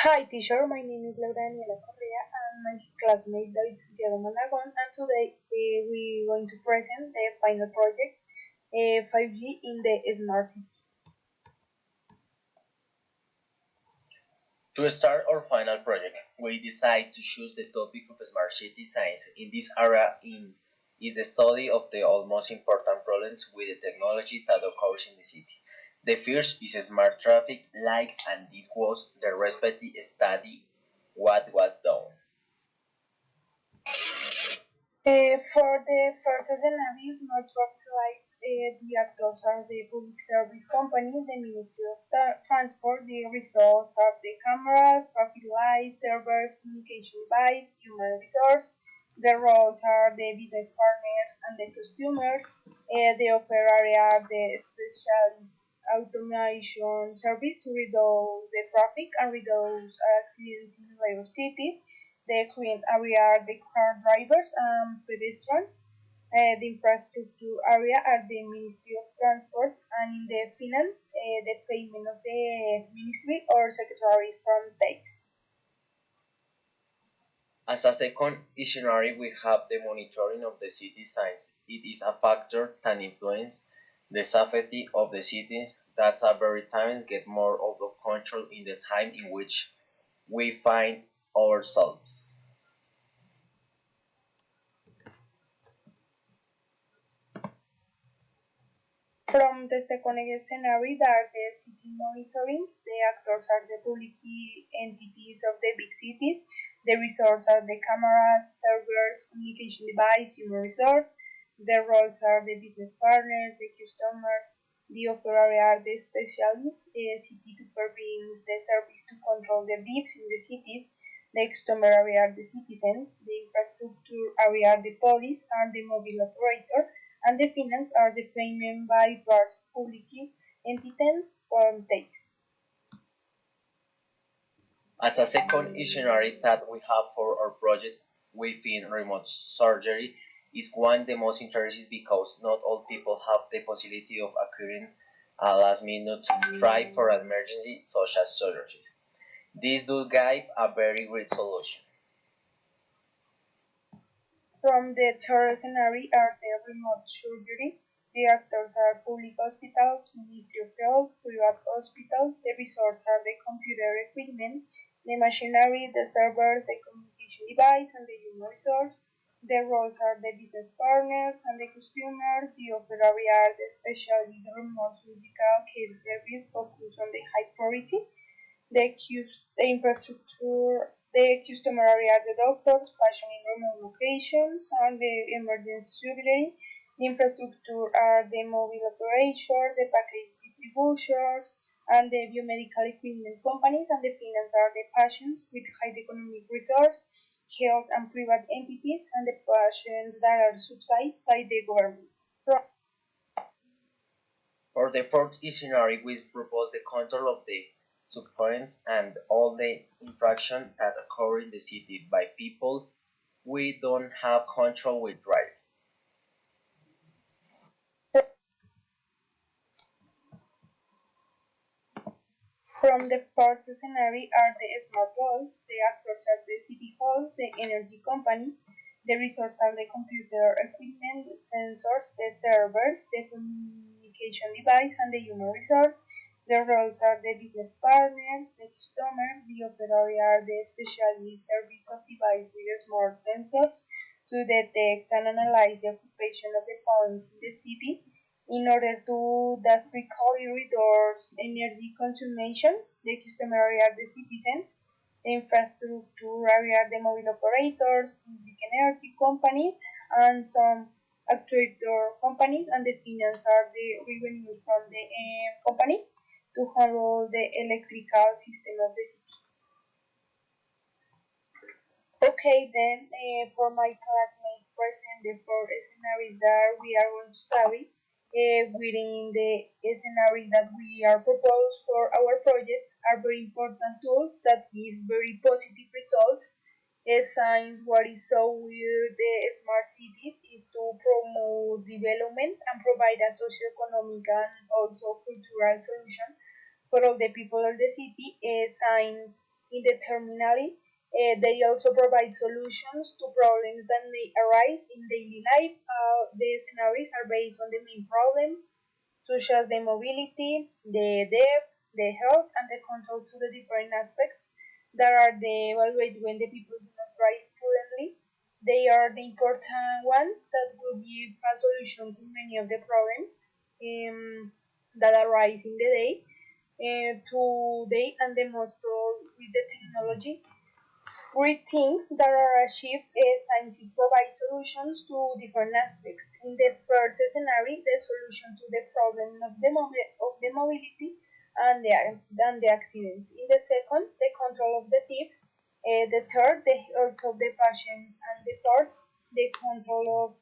Hi teacher, my name is Laura Daniela Correa and my classmate David Santiago Managon, and today we're going to present the final project 5G in the smart cities. To start our final project, we decided to choose the topic of smart city science. In this area is the study of the all most important problems with the technology that occurs in the city. The first is smart traffic lights, and this was the respective study what was done. For the first scenario, smart traffic lights, the actors are the public service company, the Ministry of Transport, the resource are the cameras, traffic lights, servers, communication device, human resource. The roles are the business partners and the customers. The upper area are the specialist automation service to reduce the traffic and reduce accidents in large cities. The current area are the car drivers and pedestrians. The infrastructure area are the Ministry of Transport, and in the finance, the payment of the ministry or secretary from tax. As a second scenario, we have the monitoring of the city signs. It is a factor that influences the safety of the cities that at very times get more out of control in the time in which we find ourselves. From the second scenario, that the city monitoring, the actors are the public entities of the big cities, the resources are the cameras, servers, communication device, human resource, the roles are the business partners, the customers, the operator are the specialists, the city supervises the service to control the VIPs in the cities, the customer area are the citizens, the infrastructure area are the police and the mobile operator, and the finance are the payment by various public entities from tax. As a second scenario that we have for our project within remote surgery is one the most interesting because not all people have the possibility of acquiring a last minute try for an emergency such as surgery. This do give a very great solution. From the third scenario are the remote surgery. The actors are public hospitals, Ministry of Health, private hospitals. The resources are the computer equipment, the machinery, the servers, the communication device, and the human resource. The roles are the business partners and the customer. The operator are the specialist remote surgical care service focused on the high priority. The infrastructure, the customer area, the doctors, patient in remote locations, and the emergency surgery. The infrastructure are the mobile operators, the package distributors, and the biomedical equipment companies, and the finance are the patients with high economic resource, health and private entities, and the patients that are subsidized by the government. For the fourth scenario, we propose the control of the subcurrents and all the infractions that occur in the city by people we don't have control with driving. From the fourth scenario are the smart roles, the actors are the city halls, the energy companies, the resources are the computer equipment, the sensors, the servers, the communication device, and the human resource. The roles are the business partners, the customer, the operator are the specialist service of device with smart sensors to detect and analyze the occupation of the points in the city in order to drastically reduce energy consumption. The customer area are the citizens, the infrastructure area are the mobile operators, public energy companies, and some actuator companies, and the finance are the revenues from the companies to handle the electrical system of the city. Okay, then for my classmates present the four scenarios that we are going to study, within the scenario that we are proposed for our project are very important tools that give very positive results. Science, what is so with the smart cities is to promote development and provide a socio-economic and also cultural solution for all the people of the city. Science indeterminately. They also provide solutions to problems that may arise in daily life. The scenarios are based on the main problems, such as the mobility, the debt, the health, and the control to the different aspects that are the evaluated when the people do not drive prudently. They are the important ones that will give a solution to many of the problems that arise in the day. Today, and the most with the technology, great things that are achieved is science provides solutions to different aspects. In the first scenario, the solution to the problem of the mobility and the accidents. In the second, the control of the thieves. The third, the health of the patients. And the fourth, the control of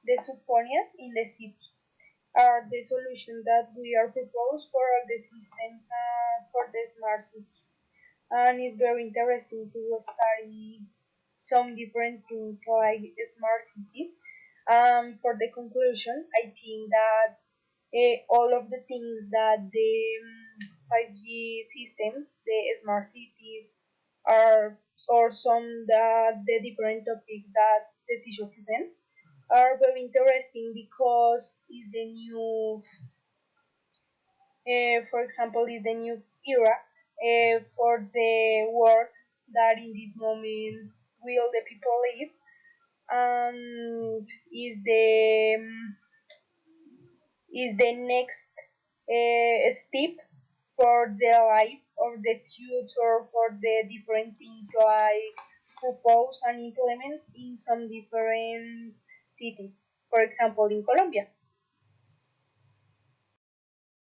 the euphonias in the city are the solutions that we are proposed for all the systems for the smart cities. And it's very interesting to study some different things like smart cities. For the conclusion, I think that all of the things that the 5G systems, the smart cities, are or some that the different topics that the teacher present are very interesting because it's the new, for example, is the new era for the world that in this moment will the people live, and is the next step for the life or the future for the different things like propose and implement in some different cities. For example, in Colombia.